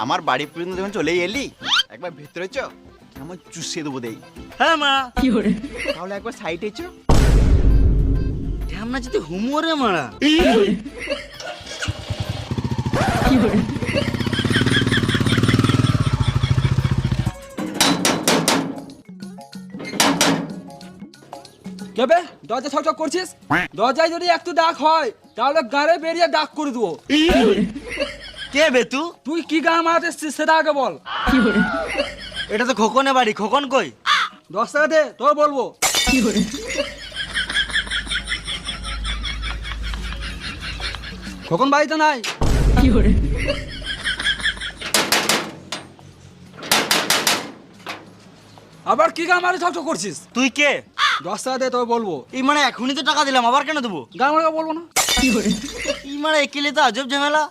আমার বাড়ি পর্যন্ত যখন চলেই এলি, একবার ভেতরে চ, আমার চুষিয়ে দেবো দেই। হ্যাঁ মা, তাহলে একবার সাইডে চ। ঢ্যামনা যদি হুমোরে মারা। কেবে দরজা ছকছক করছিস? দরজায় যদি একটু ডাক হয় তাহলে গাড়ে বেরিয়ে ডাক করে দেবো। কে বে তু? তুই কি গান মারাতে এসছিস সেটা আগে বল। এটা তো খোকনে বাড়ি, খোকন কই? 10 টাকা দে, তোর বলবো। কখন বাড়িতে নাই? আবার কি গান মারে ছকছক করছিস? তুই কে? 10 টাকা দে, তোর বলবো। এই মানে এখনই তো টাকা দিলাম, আবার কেন দেবো? গান মারা বলবো না। এই মানে একেলে তো আজব ঝামেলা।